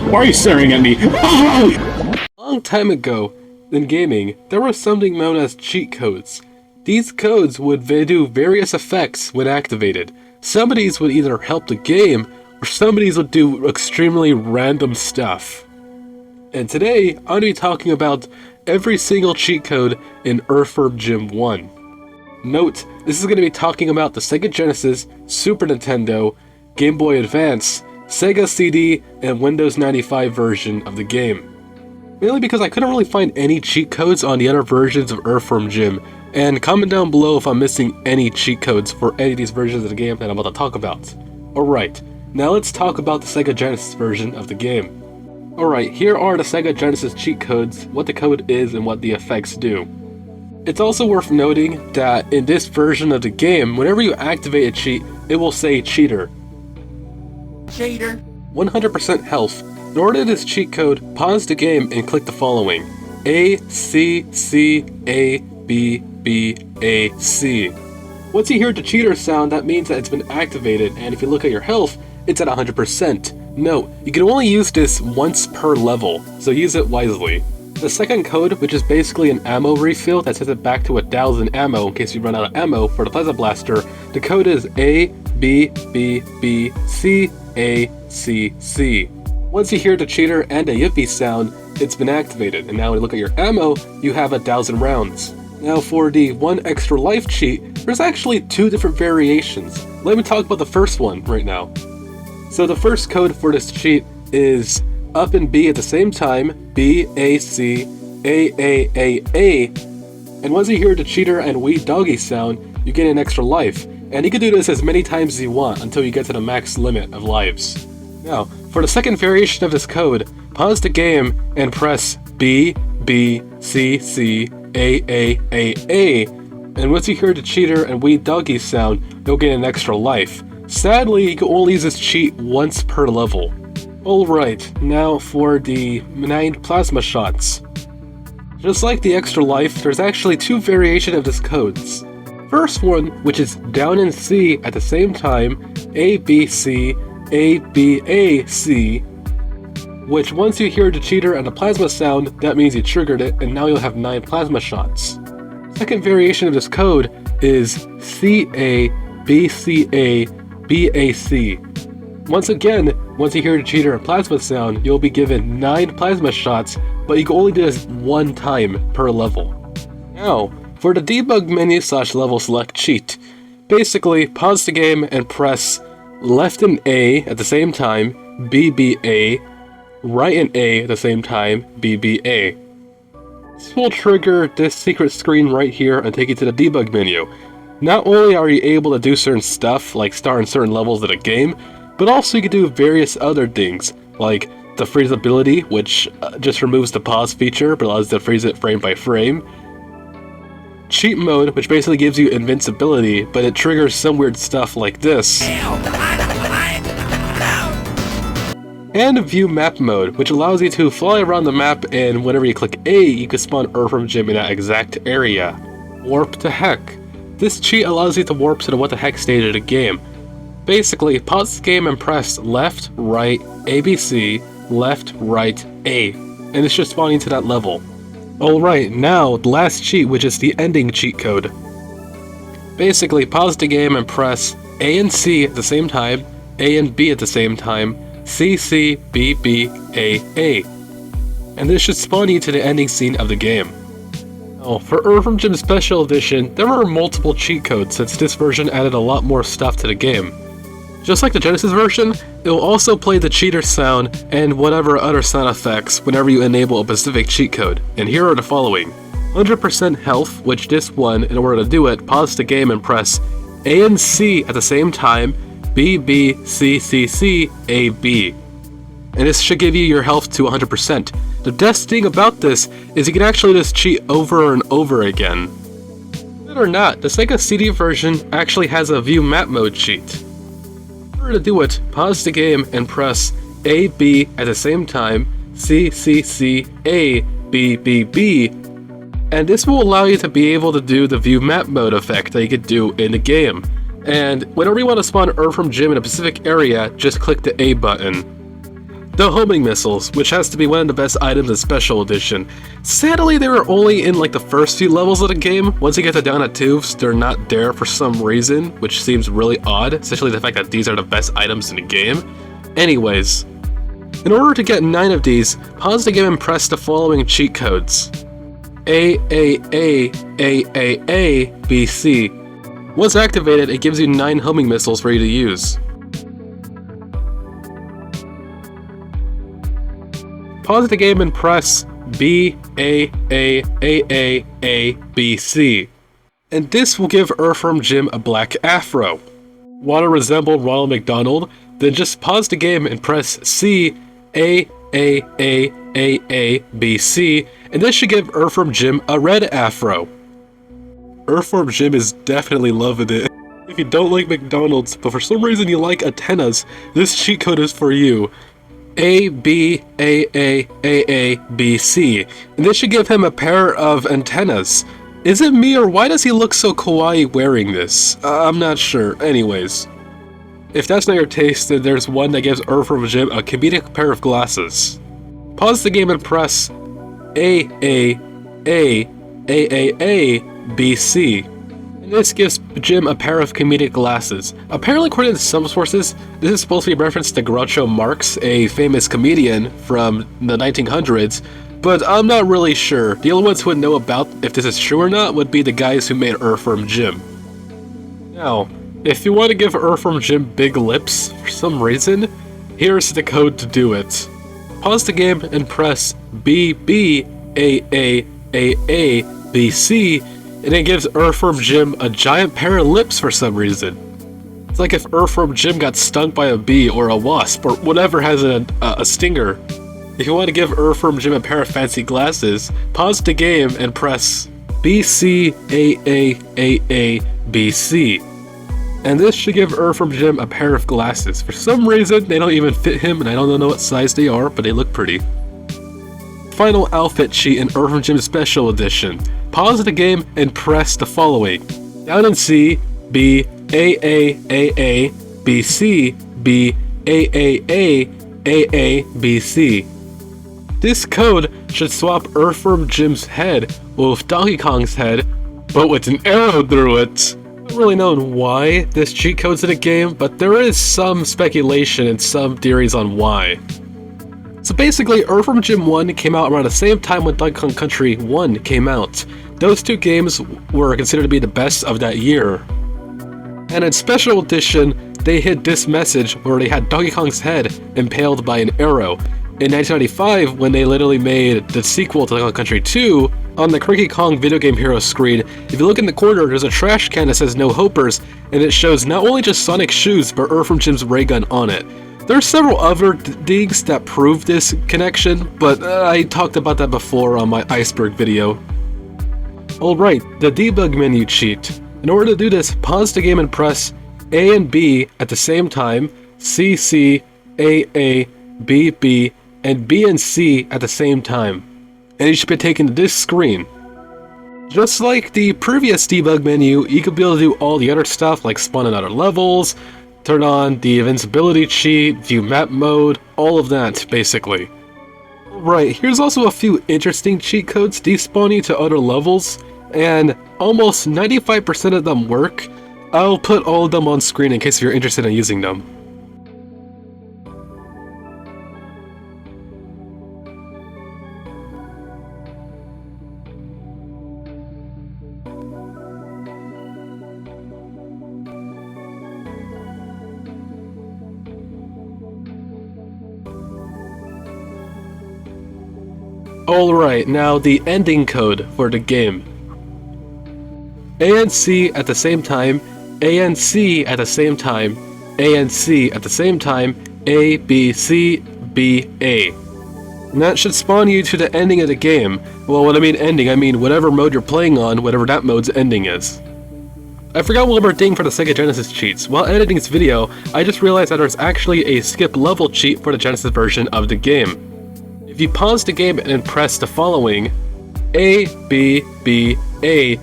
Why are you staring at me? A long time ago, in gaming, there was something known as cheat codes. These codes would do various effects when activated. Some of these would either help the game, or some of these would do extremely random stuff. And today, I'm going to be talking about every single cheat code in Earthworm Jim 1. Note, this is going to be talking about the Sega Genesis, Super Nintendo, Game Boy Advance, Sega CD, and Windows 95 version of the game. Mainly because I couldn't really find any cheat codes on the other versions of Earthworm Jim, and comment down below if I'm missing any cheat codes for any of these versions of the game that I'm about to talk about. Alright, now let's talk about the Sega Genesis version of the game. Alright, here are the Sega Genesis cheat codes, what the code is, and what the effects do. It's also worth noting that in this version of the game, whenever you activate a cheat, it will say cheater. Cheater. 100% health. In order to this cheat code, pause the game and click the following: A, C, C, A, B, B, A, C. Once you hear the cheater sound, that means that it's been activated, and if you look at your health, it's at 100%. Note, you can only use this once per level, so use it wisely. The second code, which is basically an ammo refill that sets it back to 1000 ammo in case you run out of ammo for the Plasma Blaster, the code is A, B, B, B, C, A, C, C. Once you hear the cheater and a yippee sound, it's been activated, and now when you look at your ammo, you have 1000 rounds. Now for the 1 extra life cheat, there's actually 2 different variations. Let me talk about the first one right now. So the first code for this cheat is up and B at the same time, B, A, C, A, A, A, A, and once you hear the cheater and wee doggy sound, you gain an extra life, and you can do this as many times as you want until you get to the max limit of lives. Now, for the second variation of this code, pause the game and press B, B, C, C, A, A, A, A, and once you hear the cheater and wee doggy sound, you'll gain an extra life. Sadly, you can only use this cheat once per level. Alright, now for the 9 plasma shots. Just like the extra life, there's actually 2 variations of this codes. First one, which is down and C at the same time, A, B, C, A, B, A, C, which once you hear the cheater and the plasma sound, that means you triggered it, and now you'll have 9 plasma shots. Second variation of this code is CA, BCA, BAC. Once again, once you hear the cheater and plasma sound, you'll be given 9 plasma shots, but you can only do this 1 time per level. Now, for the debug menu / level select cheat, basically pause the game and press left and A at the same time, BBA, right and A at the same time, BBA. This will trigger this secret screen right here and take you to the debug menu. Not only are you able to do certain stuff, like start in certain levels of the game, but also you can do various other things, like the freeze ability, which just removes the pause feature, but allows you to freeze it frame by frame. Cheat mode, which basically gives you invincibility, but it triggers some weird stuff like this. And view map mode, which allows you to fly around the map, and whenever you click A, you can spawn Earthworm Jim in that exact area. Warp to heck. This cheat allows you to warp to the what the heck stage of the game. Basically, pause the game and press left, right, ABC, left, right, A, and it's just spawning to that level. Alright, now the last cheat, which is the ending cheat code. Basically, pause the game and press A and C at the same time, A and B at the same time, C, C, B, B, A, A, and this should spawn you to the ending scene of the game. Now, for Earthworm Jim Special Edition, there are multiple cheat codes since this version added a lot more stuff to the game. Just like the Genesis version, it will also play the cheater sound and whatever other sound effects whenever you enable a specific cheat code, and here are the following. 100% health, which this one, in order to do it, pause the game and press A and C at the same time, B, B, C, C, C, A, B. And this should give you your health to 100%. The best thing about this is you can actually just cheat over and over again. Believe it or not, the Sega CD version actually has a view map mode cheat. In order to do it, pause the game and press A, B at the same time, C, C, C, A, B, B, B, and this will allow you to be able to do the view map mode effect that you could do in the game. And whenever you want to spawn Earthworm Jim in a specific area, just click the A button. The homing missiles, which has to be one of the best items in Special Edition. Sadly, they were only in like the first few levels of the game. Once you get to down at 2s, they're not there for some reason, which seems really odd, especially the fact that these are the best items in the game. Anyways, in order to get 9 of these, pause the game and press the following cheat codes. AAA, Once activated, it gives you 9 homing missiles for you to use. Pause the game and press BAAAAABC. And this will give Earthworm Jim a black afro. Want to resemble Ronald McDonald? Then just pause the game and press CAAAAABC, and this should give Earthworm Jim a red afro. Earthworm Jim is definitely loving it. If you don't like McDonald's, but for some reason you like antennas, this cheat code is for you. ABAAAABC, and this should give him a pair of antennas. Is it me, or why does he look so kawaii wearing this? I'm not sure. Anyways, if that's not your taste, then there's one that gives Earthworm Jim a comedic pair of glasses. Pause the game and press AAAAAABC. And this gives Jim a pair of comedic glasses. Apparently, according to some sources, this is supposed to be a reference to Groucho Marx, a famous comedian from the 1900s, but I'm not really sure. The only ones who would know about if this is true or not would be the guys who made Earthworm Jim. Now, if you want to give Earthworm Jim big lips for some reason, here's the code to do it. Pause the game and press BBAAAABC, and it gives Earthworm Jim a giant pair of lips for some reason. It's like if Earthworm Jim got stung by a bee or a wasp or whatever has a stinger. If you want to give Earthworm Jim a pair of fancy glasses, pause the game and press BCAAAABC. And this should give Earthworm Jim a pair of glasses. For some reason, they don't even fit him, and I don't know what size they are, but they look pretty. Final outfit cheat in Earthworm Jim Special Edition. Pause the game and press the following. Down in C, B, AAAA, BC, B, AAA, AABC. This code should swap Earthworm Jim's head with Donkey Kong's head, but with an arrow through it. I don't really know why this cheat code's in the game, but there is some speculation and some theories on why. So basically, Earthworm Jim 1 came out around the same time when Donkey Kong Country 1 came out. Those two games were considered to be the best of that year. And in Special Edition, they hid this message where they had Donkey Kong's head impaled by an arrow. In 1995, when they literally made the sequel to Donkey Kong Country 2, on the Cranky Kong Video Game Hero screen, if you look in the corner, there's a trash can that says No Hopers, and it shows not only just Sonic's shoes, but Earthworm Jim's ray gun on it. There are several other digs that prove this connection, but I talked about that before on my iceberg video. Alright, the debug menu cheat. In order to do this, pause the game and press A and B at the same time, C, C, A, B, B, and B and C at the same time. And you should be taken to this screen. Just like the previous debug menu, you could be able to do all the other stuff like spawn in other levels, turn on the invincibility cheat, view map mode, all of that, basically. Right, here's also a few interesting cheat codes despawn you to other levels, and almost 95% of them work. I'll put all of them on screen in case you're interested in using them. Alright, now the ending code for the game. A and C at the same time, A and C at the same time, A and C at the same time, A, B, C, B, A. And that should spawn you to the ending of the game. Well, when I mean ending, I mean whatever mode you're playing on, whatever that mode's ending is. I forgot one more thing for the Sega Genesis cheats. While editing this video, I just realized that there's actually a skip level cheat for the Genesis version of the game. If you pause the game and press the following, A, B, B, A,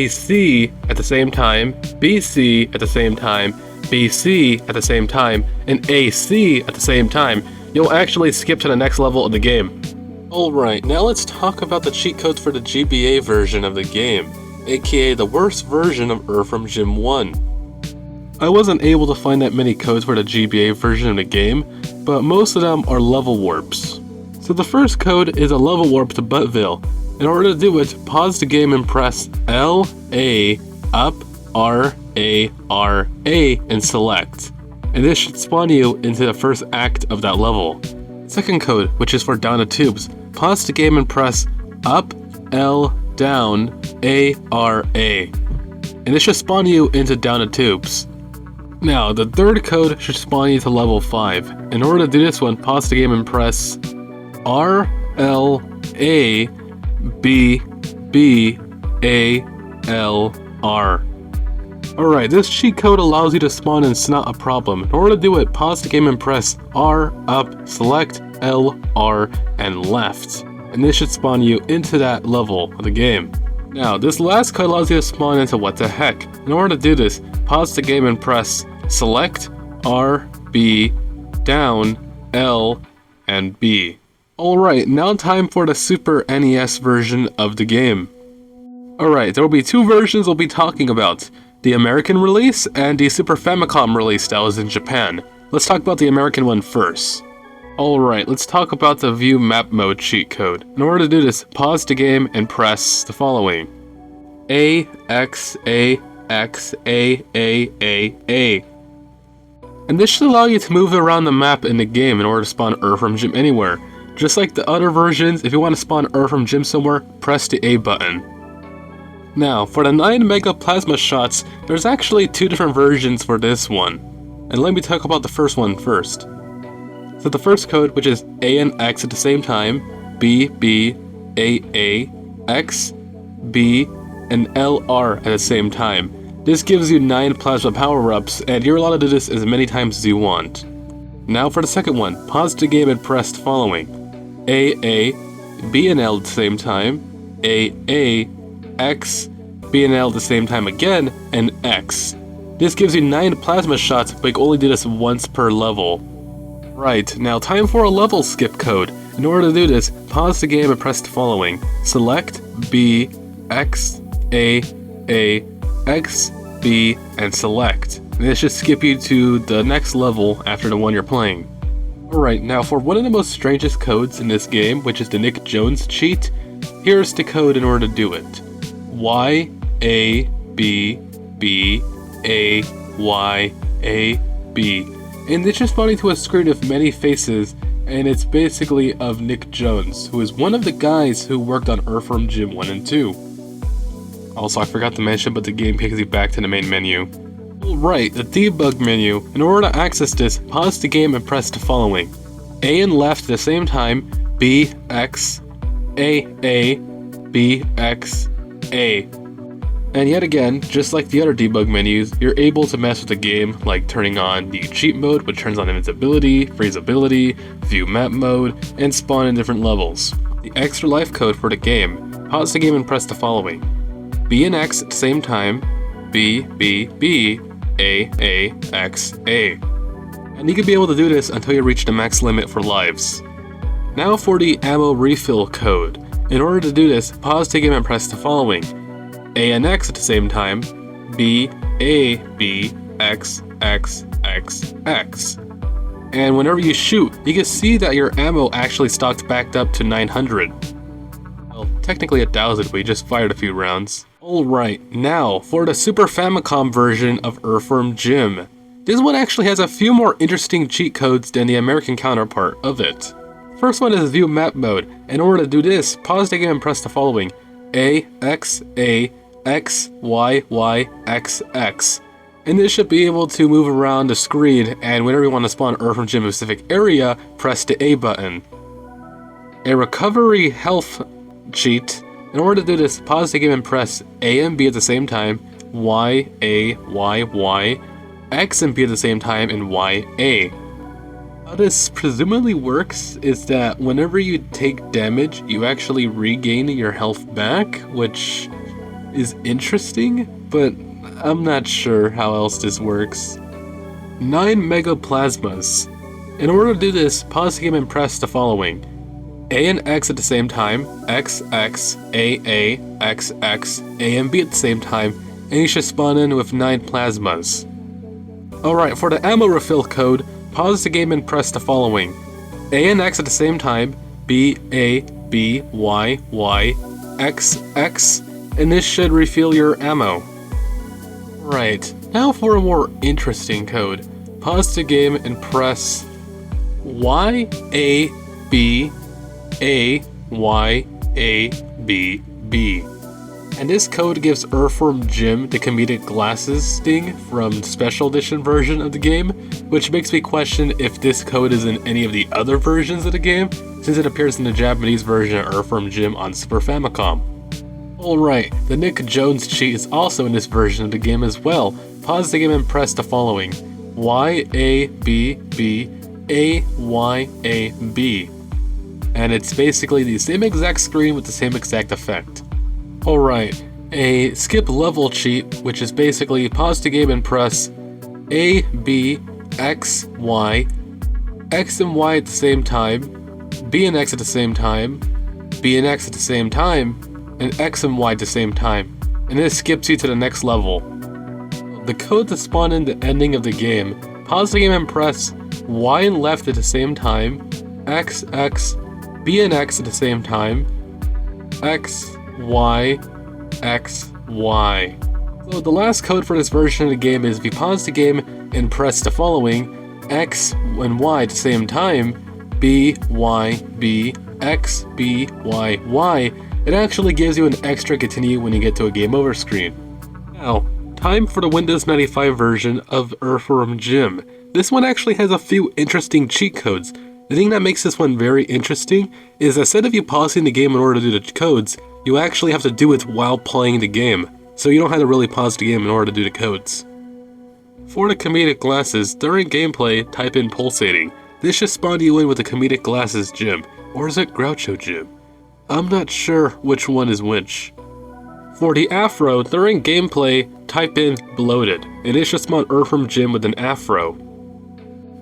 C at the same time, B, C at the same time, B, C at the same time, and A, C at the same time, you'll actually skip to the next level of the game. Alright, now let's talk about the cheat codes for the GBA version of the game, aka the worst version of Earthworm Jim 1. I wasn't able to find that many codes for the GBA version of the game, but most of them are level warps. So the first code is a level warp to Buttville. In order to do it, pause the game and press L, A, up, R, A, R, A, and select. And this should spawn you into the first act of that level. Second code, which is for down the tubes, pause the game and press up, L, down, A, R, A. And this should spawn you into down the tubes. Now, the third code should spawn you to level 5. In order to do this one, pause the game and press R, L, A, B, B, A, L, R. Alright, this cheat code allows you to spawn and it's not a problem. In order to do it, pause the game and press R, up, select L, R, and left. And this should spawn you into that level of the game. Now, this last code allows you to spawn into what the heck. In order to do this, pause the game and press select R, B, down, L, and B. Alright, now time for the Super NES version of the game. Alright, there will be two versions we'll be talking about. The American release and the Super Famicom release that was in Japan. Let's talk about the American one first. Alright, let's talk about the View Map Mode cheat code. In order to do this, pause the game and press the following. A, X, A, X, A, A, A, A. And this should allow you to move around the map in the game in order to spawn Earthworm Jim anywhere. Just like the other versions, if you want to spawn Earthworm Jim somewhere, press the A button. Now, for the 9 Mega Plasma Shots, there's actually two different versions for this one. And let me talk about the first one first. So the first code, which is A and X at the same time, B, B, A, A, X, B, and LR at the same time. This gives you 9 plasma power-ups, and you're allowed to do this as many times as you want. Now for the second one, pause the game and press the following. A, B and L at the same time, A, X, B and L at the same time again, and X. This gives you 9 plasma shots, but you can only do this once per level. Right, now time for a level skip code. In order to do this, pause the game and press the following. Select B, X, A, X, B, and select. And this should skip you to the next level after the one you're playing. Alright, now for one of the most strangest codes in this game, which is the Nick Jones cheat, here's the code in order to do it. Y, A, B, B, A, Y, A, B. And this just spawned into a screen of many faces, and it's basically of Nick Jones, who is one of the guys who worked on Earthworm Jim 1 and 2. Also, I forgot to mention, but the game takes you back to the main menu. Alright, the debug menu. In order to access this, pause the game and press the following. A and left at the same time, B, X, A, B, X, A. And yet again, just like the other debug menus, you're able to mess with the game, like turning on the cheat mode, which turns on invincibility, freezability, view map mode, and spawn in different levels. The extra life code for the game, pause the game and press the following. B and X at the same time, B, B, B, A, X, A. And you can be able to do this until you reach the max limit for lives. Now for the ammo refill code. In order to do this, pause the game and press the following. A and X at the same time, B, A, B, X, X, X, X. And whenever you shoot, you can see that your ammo actually stocked back up to 900. Well, technically 1000, but you just fired a few rounds. Alright, now for the Super Famicom version of Earthworm Jim. This one actually has a few more interesting cheat codes than the American counterpart of it. First one is View Map Mode. In order to do this, pause the game and press the following. A, X, Y, Y, X, X. And this should be able to move around the screen, and whenever you want to spawn Earthworm Jim in a specific area, press the A button. A recovery health cheat. In order to do this, pause the game and press A and B at the same time, Y, A, Y, Y, X and B at the same time, and Y, A. How this presumably works is that whenever you take damage, you actually regain your health back, which is interesting, but I'm not sure how else this works. 9 Mega Plasmas. In order to do this, pause the game and press the following: A and X at the same time, X, X, A, X, X, A and B at the same time, and you should spawn in with 9 plasmas. Alright, for the ammo refill code, pause the game and press the following: A and X at the same time, B, A, B, Y, Y, X, X, and this should refill your ammo. Right, now for a more interesting code. Pause the game and press Y, A, B, A, Y, A, B, B. And this code gives Earthworm Jim the comedic glasses thing from the special edition version of the game, which makes me question if this code is in any of the other versions of the game, since it appears in the Japanese version of Earthworm Jim on Super Famicom. Alright, the Nick Jones cheat is also in this version of the game as well. Pause the game and press the following: Y, A, B, B, A, Y, A, B. And it's basically the same exact screen with the same exact effect. Alright, a skip level cheat, which is basically pause the game and press A, B, X, Y, X and Y at the same time, B and X at the same time, B and X at the same time, and X and Y at the same time, and this skips you to the next level. The code to spawn in the ending of the game, pause the game and press Y and left at the same time, X, X, B and X at the same time, X, Y, X, Y. So the last code for this version of the game is if you pause the game and press the following: X and Y at the same time, B, Y, B, X, B, Y, Y, it actually gives you an extra continue when you get to a game over screen. Now, time for the Windows 95 version of Earthworm Jim. This one actually has a few interesting cheat codes. The thing that makes this one very interesting is that instead of you pausing the game in order to do the codes, you actually have to do it while playing the game, so you don't have to really pause the game in order to do the codes. For the comedic glasses, during gameplay, type in pulsating. This should spawn you in with the comedic glasses Jim, or is it Groucho Jim? I'm not sure which one is which. For the afro, during gameplay, type in bloated, and it should spawn Earthworm Jim with an afro.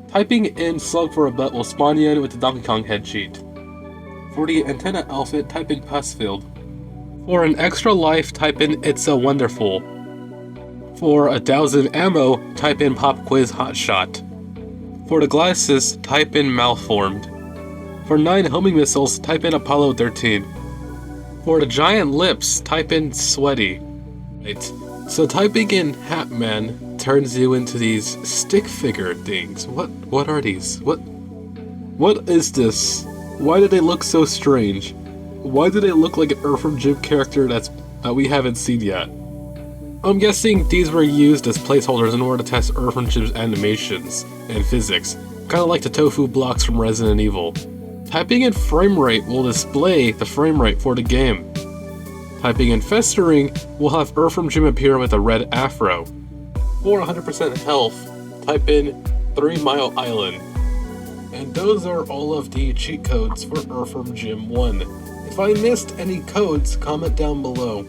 Typing in slug for a butt will spawn you in with the Donkey Kong head cheat. For the antenna outfit, type in pus filled. For an extra life, type in It's a Wonderful. For 1,000 ammo, type in Pop Quiz Hotshot. For the glasses, type in Malformed. For 9 homing missiles, type in Apollo 13. For the giant lips, type in Sweaty. Right, so typing in Hatman turns you into these stick figure things. What are these? What is this? Why do they look so strange? Why do they look like an Earthworm Jim character that we haven't seen yet? I'm guessing these were used as placeholders in order to test Earthworm Jim's animations and physics, kinda like the tofu blocks from Resident Evil. Typing in frame rate will display the frame rate for the game. Typing in festering will have Earthworm Jim appear with a red afro. For 100% health, type in 3 Mile Island. And those are all of the cheat codes for Earthworm Jim 1. If I missed any codes, comment down below.